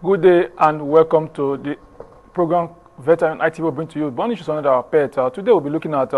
Good day and welcome to the program Veteran IT will bring to you one issue on our pet. Today we'll be looking at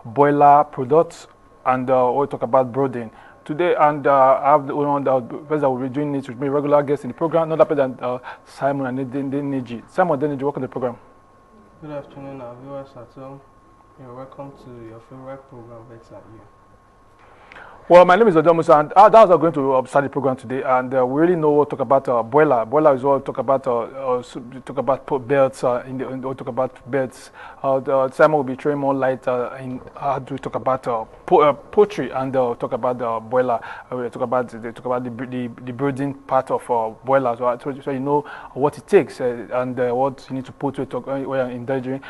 boiler products and we'll talk about brooding. Today and I have the one that will be doing it with me, regular guest in the program, not other than Simon and Deniji. Simon Deniji, welcome to the program. Good afternoon, our viewers at home. You're welcome to your favorite program, Veteran You. Well, my name is Odomusa, and that's how we're going to start the program today. And we really know what talk about boiler. Boiler is what talk about talk about belts. We'll talk about belts. Simon will be throwing more light in how to talk about poultry and talk about the boiler. We'll talk about the breeding part of boiler. So you know what it takes and what you need to put with when you're indulging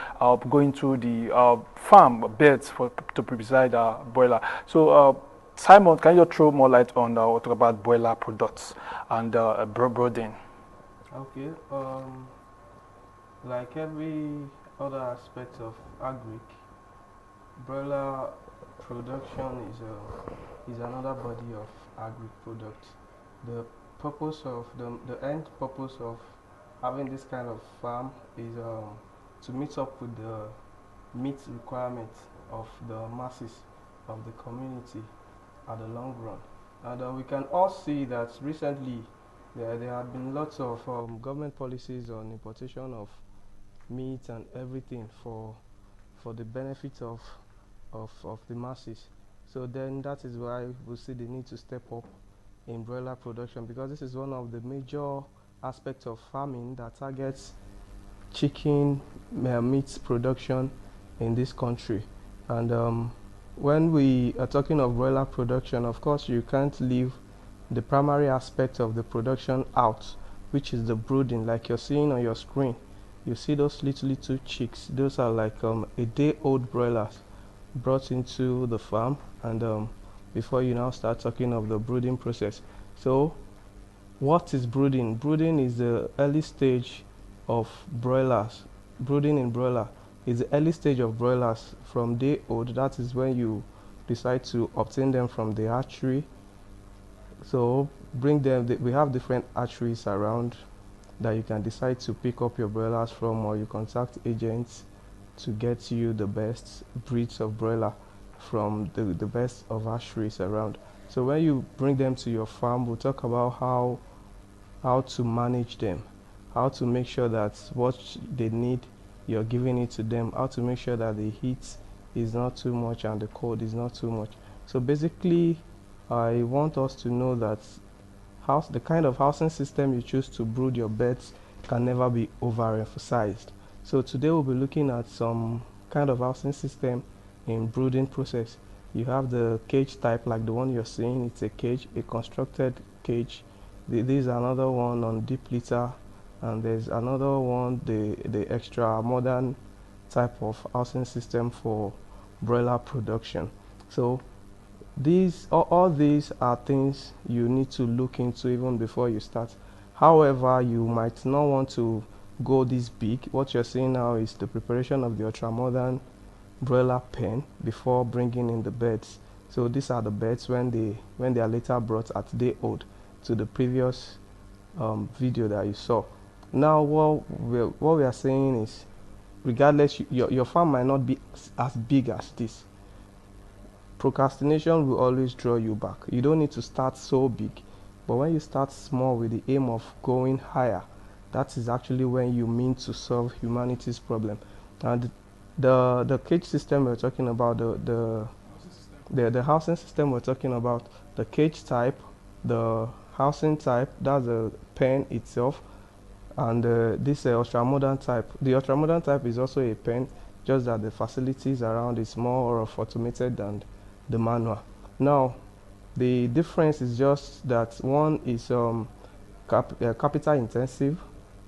going to the farm beds to preside boiler. So. Simon, can you throw more light on talk about boiler products and brooding? Okay. Like every other aspect of agric, broiler production is another body of agric product. The purpose of the end purpose of having this kind of farm is to meet up with the meat requirements of the masses of the community at the long run. And we can all see that recently there have been lots of government policies on importation of meat and everything for the benefit of the masses. So then that is why we see the need to step up in broiler production, because this is one of the major aspects of farming that targets chicken meat production in this country. And when we are talking of broiler production, of course, you can't leave the primary aspect of the production out, which is the brooding. Like you're seeing on your screen, you see those little chicks. Those are like a day-old broilers brought into the farm, and before you now start talking of the brooding process. So, what is brooding? Brooding is the early stage of broilers. Brooding in broiler is the early stage of broilers from day old. That is when you decide to obtain them from the hatchery. So bring them, we have different hatcheries around that you can decide to pick up your broilers from, or you contact agents to get you the best breeds of broiler from the best of hatcheries around. So when you bring them to your farm, we'll talk about how to manage them, how to make sure that what they need, you're giving it to them, how to make sure that the heat is not too much and the cold is not too much. So basically, I want us to know that the kind of housing system you choose to brood your birds can never be overemphasized. So today we'll be looking at some kind of housing system in brooding process. You have the cage type, like the one you're seeing. It's a cage, a constructed cage. There's another one on deep litter, and there's another one, the extra modern type of housing system for broiler production. So all these are things you need to look into even before you start. However, you might not want to go this big. What you're seeing now is the preparation of the ultra modern broiler pen before bringing in the beds. So these are the beds when they are later brought at day old to the previous video that you saw. Now what we are saying is, regardless, your farm might not be as big as this. Procrastination will always draw you back. You don't need to start so big, but when you start small with the aim of going higher, that is actually when you mean to solve humanity's problem. And the cage system we're talking about, the housing system we're talking about, the cage type, the housing type, that's the pen itself, and this ultra modern type. The ultra modern type is also a pen, just that the facilities around is more of automated than the manual. Now the difference is just that one is capital intensive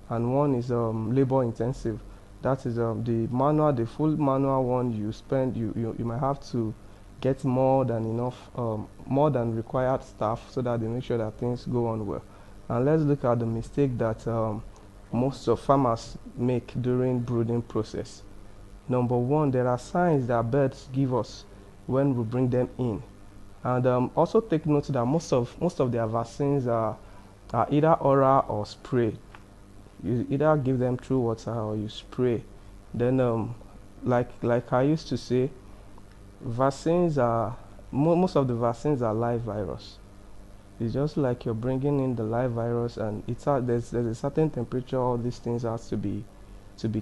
and one is labor intensive. That is the manual, the full manual one, you might have to get more than enough, more than required staff, so that they make sure that things go on well. And let's look at the mistake that most of farmers make during brooding process. Number one, there are signs that birds give us when we bring them in, and also take note that most of their vaccines are either oral or spray. You either give them through water or you spray. Then, like I used to say, vaccines are most of the vaccines are live virus. It's just like you're bringing in the live virus, and there's a certain temperature all these things has to be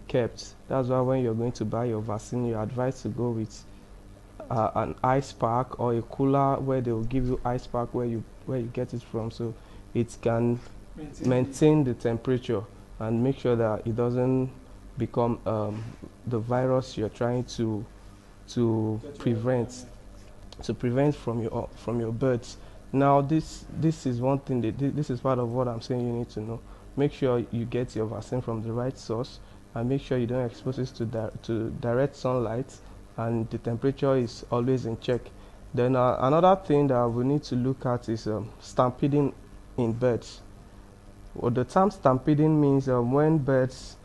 kept. That's why when you're going to buy your vaccine, you're advised to go with an ice pack or a cooler where they will give you ice pack where you get it from, so it can maintain the temperature and make sure that it doesn't become the virus you're trying to prevent from your birds. Now this is one thing this is part of what I'm saying you need to know. Make sure you get your vaccine from the right source, and make sure you don't expose it to direct sunlight, and the temperature is always in check. Then another thing that we need to look at is stampeding in birds. Well, the term stampeding means when birds,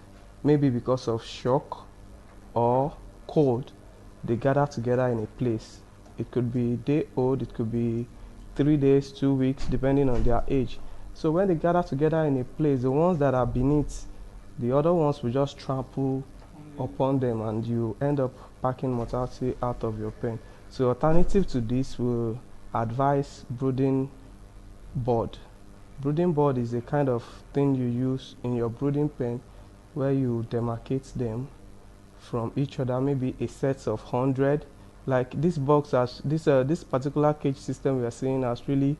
maybe because of shock or cold, they gather together in a place. It could be day old, it could be 3 days, 2 weeks, depending on their age. So when they gather together in a place, the ones that are beneath, the other ones will just trample upon them, and you end up packing mortality out of your pen. So alternative to this, will advise brooding board. Brooding board is a kind of thing you use in your brooding pen where you demarcate them from each other, maybe a set of 100. Like this box has this particular cage system we are seeing has really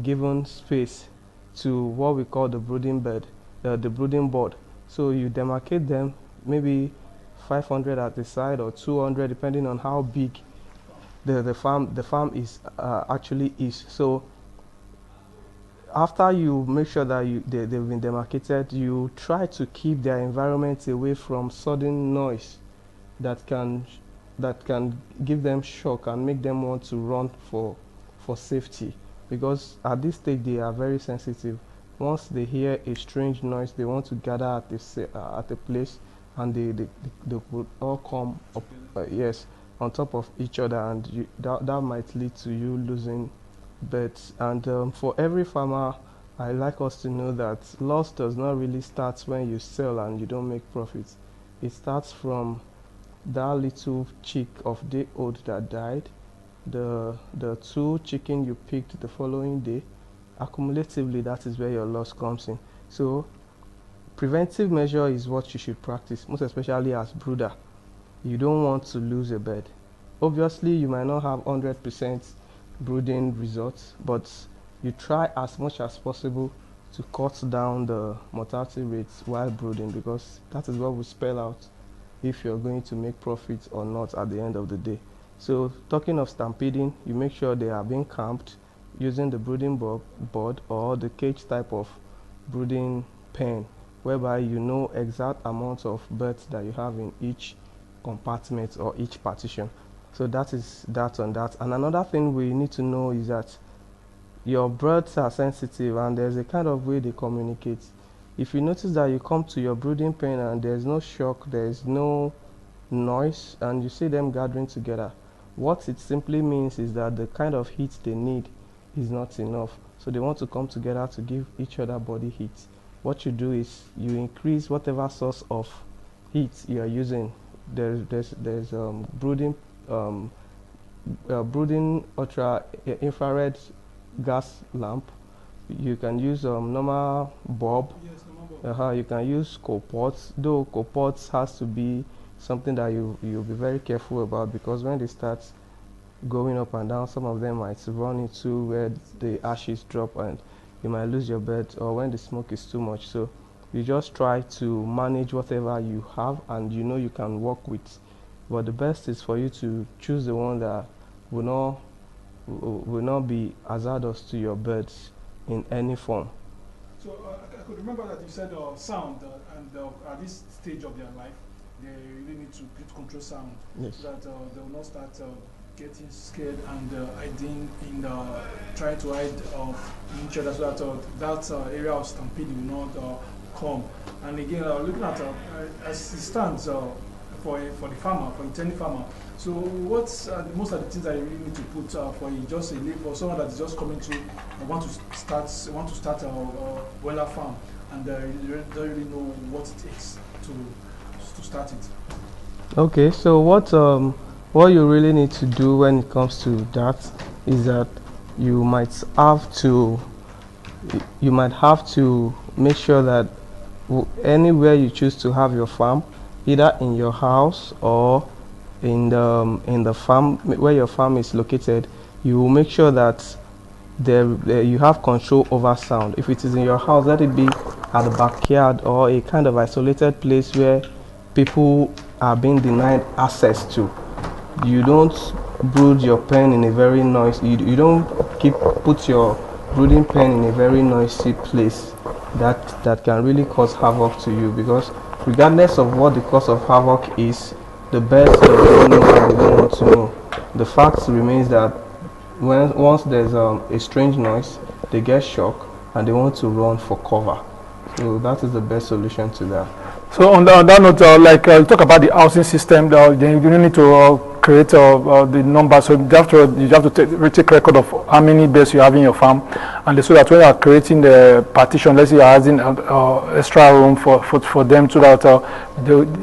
given space to what we call the brooding bed, the brooding board. So you demarcate them, maybe 500 at the side or 200, depending on how big the farm is actually is. So after you make sure that they've been demarcated, you try to keep their environment away from sudden noise that can give them shock and make them want to run for safety, because at this stage they are very sensitive. Once they hear a strange noise, they want to gather at a place, and they would all come up, yes, on top of each other, and that might lead to you losing birds. And for every farmer, I like us to know that loss does not really start when you sell and you don't make profits. It starts from that little chick of day old that died, the two chicken you picked the following day. Accumulatively, that is where your loss comes in. So preventive measure is what you should practice, most especially as brooder. You don't want to lose a bird. Obviously you might not have 100% brooding results, but you try as much as possible to cut down the mortality rates while brooding, because that is what will spell out if you're going to make profit or not at the end of the day. So talking of stampeding, you make sure they are being camped using the brooding board or the cage type of brooding pen, whereby you know exact amounts of birds that you have in each compartment or each partition. So that is that on that. And another thing we need to know is that your birds are sensitive, and there's a kind of way they communicate. If you notice that you come to your brooding pen and there's no shock, there's no noise, and you see them gathering together, what it simply means is that the kind of heat they need is not enough. So they want to come together to give each other body heat. What you do is you increase whatever source of heat you are using. There's brooding brooding ultra infrared gas lamp. You can use normal bulb. Yes, normal bulb. You can use copots, though copots has to be something that you'll be very careful about, because when they start going up and down, some of them might run into where the ashes drop and you might lose your bed, or when the smoke is too much. So you just try to manage whatever you have and you know you can work with. But the best is for you to choose the one that will not be hazardous to your birds in any form. So I could remember that you said sound, and at this stage of their life, they really need to control sound, Yes. so that they will not start getting scared and hiding in trying to hide in each other, so that that area of stampede will not come. And again, looking at as it stands for the farmer, for the tenant farmer. So what's most of the things that you really need to put for just a labor or someone that is just coming to want to start a broiler farm? and you don't really know what it takes to start it. Okay, so what you really need to do when it comes to that is that you might have to you might have to make sure that anywhere you choose to have your farm, either in your house or in the farm where your farm is located, you will make sure that there you have control over sound. If it is in your house, let it be at the backyard or a kind of isolated place where people are being denied access to. You don't brood your pen in a very noisy, you don't put your brooding pen in a very noisy place that can really cause havoc to you, because regardless of what the cause of havoc is, the birds don't know and they don't want to know. The fact remains that once there's a strange noise, they get shocked and they want to run for cover. So that is the best solution to that. So on that note, you talk about the housing system, then you don't need to create the number. So you have to take record of how many birds you have in your farm, and so that when you are creating the partition, let's say you are adding extra room for them, so that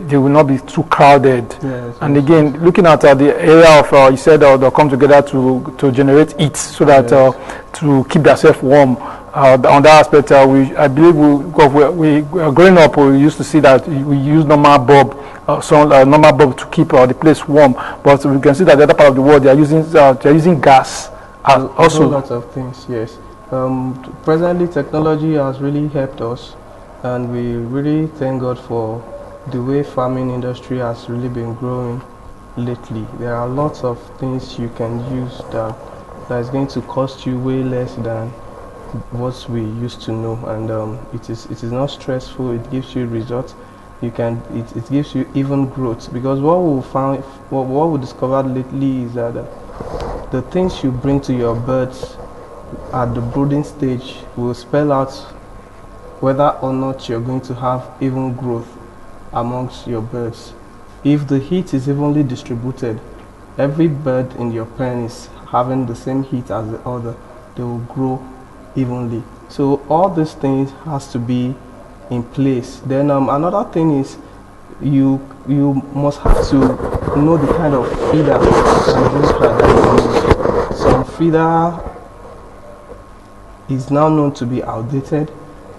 they will not be too crowded. Yes, and yes, again, yes. looking at the area of you said they'll come together to generate heat, so that Yes. to keep themselves warm. On that aspect, I believe we growing up, we used to see that we use normal bulb, normal bulb to keep the place warm. But we can see that the other part of the world they are using gas also. Lots of things. Yes. Presently, technology has really helped us, and we really thank God for the way farming industry has really been growing lately. There are lots of things you can use that is going to cost you way less than what we used to know, and it is not stressful. It gives you results. It gives you even growth, because what we discovered lately is that the things you bring to your birds at the brooding stage will spell out whether or not you're going to have even growth amongst your birds. If the heat is evenly distributed, every bird in your pen is having the same heat as the other, they will grow evenly. So all these things has to be in place. Then another thing is you must have to know the kind of feeder and drinker that you use. Some feeder is now known to be outdated,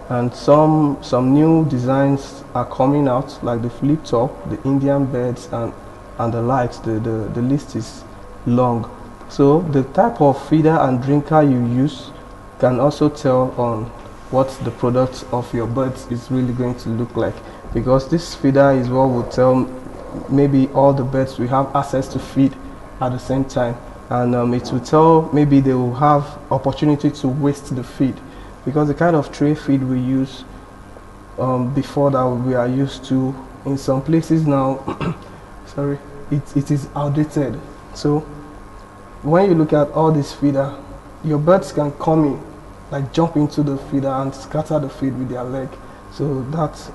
and some new designs are coming out, like the flip top, the Indian beds, and the likes. The list is long. So the type of feeder and drinker you use can also tell on what the product of your birds is really going to look like, because this feeder is what will tell maybe all the birds we have access to feed at the same time, and it will tell maybe they will have opportunity to waste the feed, because the kind of tray feed we use before that we are used to in some places now sorry, it is outdated. So when you look at all this feeder, your birds can come in, like jump into the feeder and scatter the feed with their leg. So that's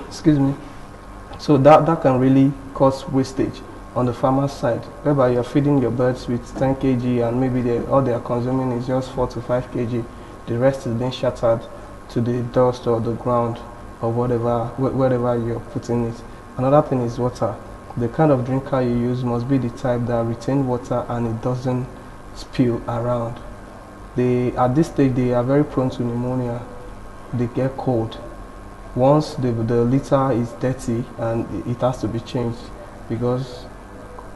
excuse me. So that can really cause wastage on the farmer's side, whereby you're feeding your birds with 10 kg and maybe all they are consuming is just 4 to 5 kg. The rest is being shattered to the dust or the ground or wherever you're putting it. Another thing is water. The kind of drinker you use must be the type that retains water and it doesn't spill around. At this stage, they are very prone to pneumonia. They get cold. Once the litter is dirty, and it has to be changed, because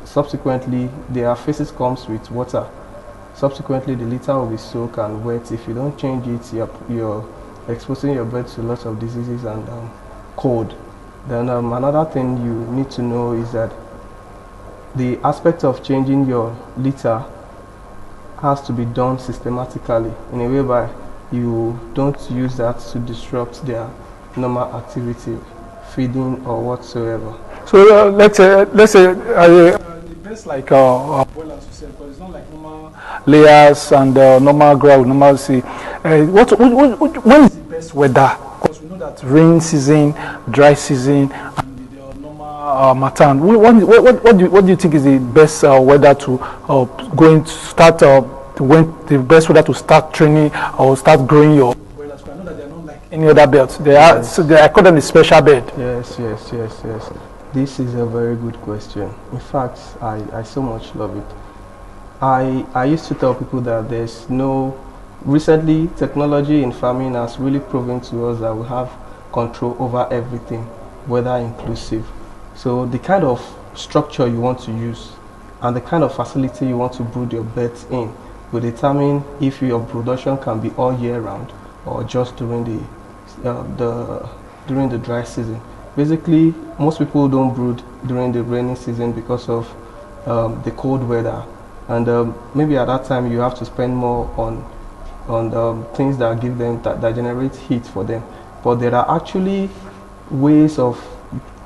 subsequently their faces comes with water. Subsequently, the litter will be soaked and wet. If you don't change it, you're exposing your birds to lots of diseases and cold. Then another thing you need to know is that the aspect of changing your litter has to be done systematically, in a way by you don't use that to disrupt their normal activity, feeding or whatsoever. So let's say the best boilers you said, because it's not like normal layers and normal ground, normal sea. When is the best weather? Because we know that rain season, dry season, and the normal matan. What do you think is the best weather to going to start when the best weather to start training or start growing your boilers? I know that they're not like any other birds. They are, Yes. so I call them the special bird. Yes. This is a very good question. In fact, I so much love it. I used to tell people that there's no, recently technology in farming has really proven to us that we have control over everything, weather inclusive. So the kind of structure you want to use and the kind of facility you want to brood your birds in will determine if your production can be all year round or just during the dry season. Basically, most people don't brood during the rainy season because of the cold weather, and maybe at that time you have to spend more on things that give them that generate heat for them. But there are actually ways of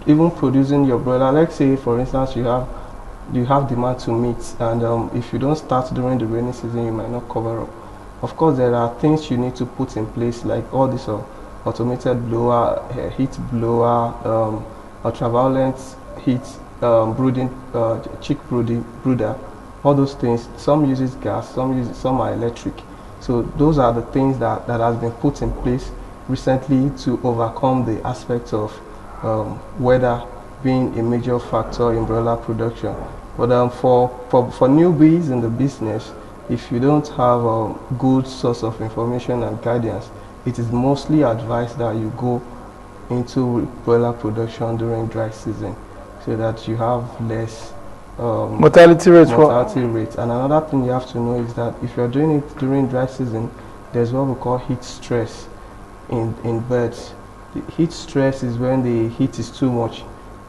even producing your broiler. Let's say, for instance, you have demand to meet, and if you don't start during the rainy season, you might not cover up. Of course, there are things you need to put in place, like all this automated blower, heat blower, ultraviolet heat brooding, chick brooder, all those things. Some uses gas, some are electric. So those are the things that has been put in place recently to overcome the aspect of weather being a major factor in broiler production. But for newbies in the business, if you don't have a good source of information and guidance, it is mostly advised that you go into broiler production during dry season so that you have less Mortality rate mortality rate. And another thing you have to know is that if you're doing it during dry season, there's what we call heat stress in birds. The heat stress is when the heat is too much.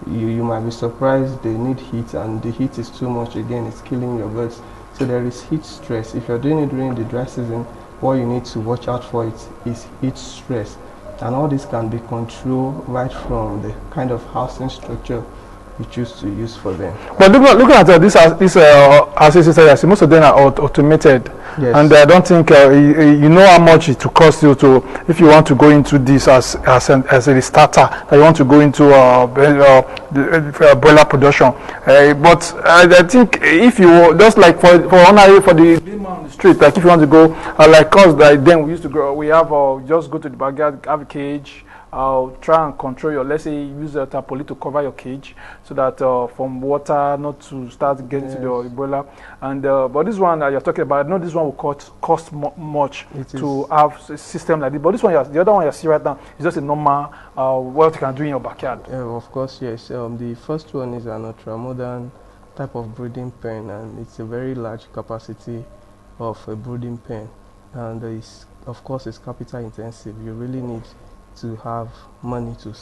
You might be surprised they need heat, and the heat is too much. Again, it's killing your birds. So there is heat stress. If you're doing it during the dry season, what you need to watch out for is heat stress, and all this can be controlled right from the kind of housing structure you choose to use for them. But looking at this assistance, most of them are automated, Yes. and I don't think you know how much it will cost you to, if you want to go into this as a starter, that you want to go into broiler production. But I think if you just like for the man on the street, like if you want to go like us, that then we used to go, we have just go to the backyard, have a cage. Try and control your, let's say, use a tarpaulin to cover your cage so that from water not to start getting to the broiler. And but this one that you're talking about, I know this one will cost much to have a system like this. But this one, the other one you see right now is just a normal what you can do in your backyard. Of course, yes. The first one is an ultra modern type of brooding pen, and it's a very large capacity of a brooding pen, and of course it's capital intensive. You really need to have money to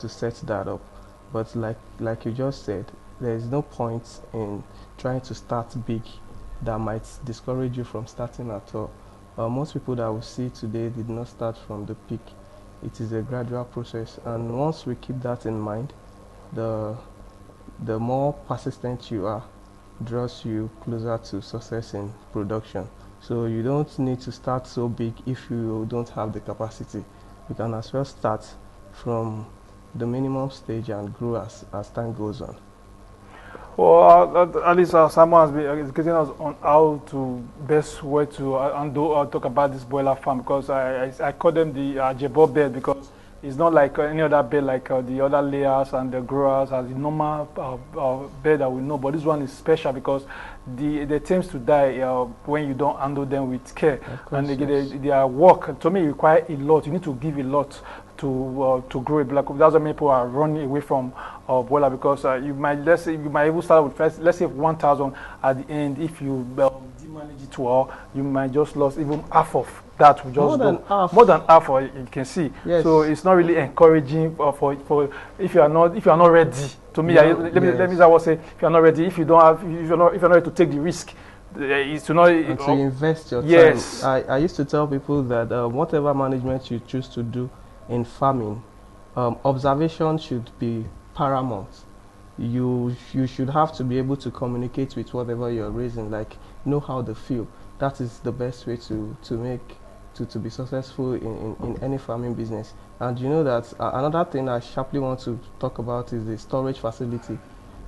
set that up. But like you just said, there is no point in trying to start big that might discourage you from starting at all. Most people that we see today did not start from the peak. It is a gradual process, and once we keep that in mind, the more persistent you are draws you closer to success in production. So you don't need to start so big if you don't have the capacity. You can as well start from the minimum stage and grow as time goes on. Well, at least someone has been educating us on how to best way to talk about this broiler farm, because I call them the Jebo bed, because it's not like any other bed like the other layers and the growers as the normal bed that we know. But this one is special because they tend to die when you don't handle them with care. Course, And their work, to me, require a lot. You need to give a lot to grow a black. That's why many people are running away from broiler, because you might even start with first, let's say 1,000 at the end. If you manage it well, you might just lose even half of that. Will just more than half, you can see. Yes. So it's not really encouraging for if you are not ready. To me, let me say, if you are not ready, if you're not ready to take the risk, is to not and to invest your time. Yes. I used to tell people that whatever management you choose to do in farming, observation should be paramount. You should have to be able to communicate with whatever you're raising, like know how they feel. That is the best way to be successful in any farming business. And you know that another thing I sharply want to talk about is the storage facility.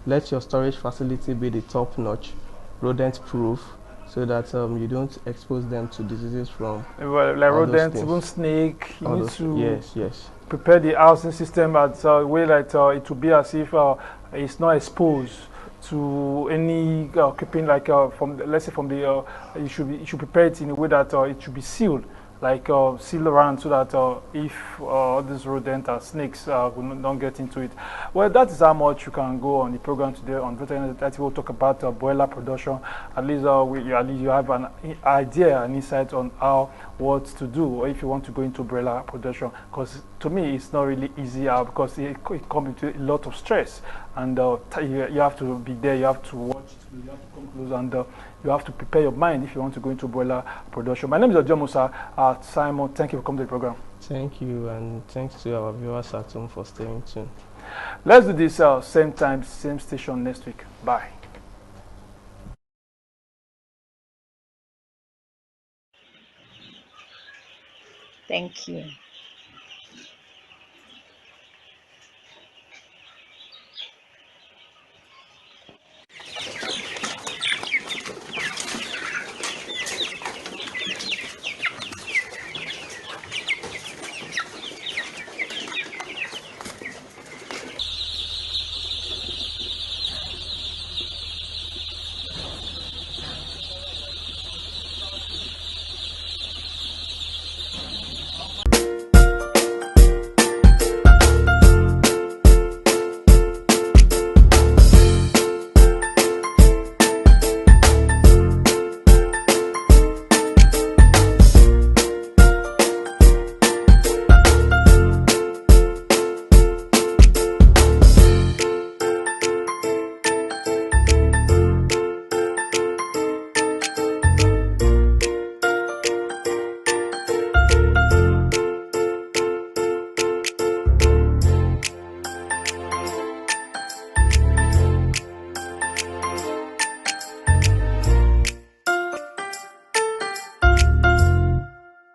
Let your storage facility be the top notch, rodent proof, so that you don't expose them to diseases from Well, like all those rodents, things. even snake, you All need those, to yes, yes, prepare the housing system at a way that it will be as if it's not exposed to any keeping like from let's say from the you should prepare it in a way that it should be sealed, like seal around, so that if these rodent or snakes will not get into it. Well, that is how much you can go on the program today on veterinary. That we'll talk about broiler production. At least at least you have an idea, an insight on how what to do, or if you want to go into broiler production. Because to me, it's not really easy because it comes with a lot of stress, and you have to be there. You have to watch. You have to come close, and you have to prepare your mind if you want to go into broiler production. My name is Ojo Musa. Simon, thank you for coming to the program. thank you, and thanks to our viewers at home for staying tuned. Let's do this same time, same station next week. Bye. Thank you.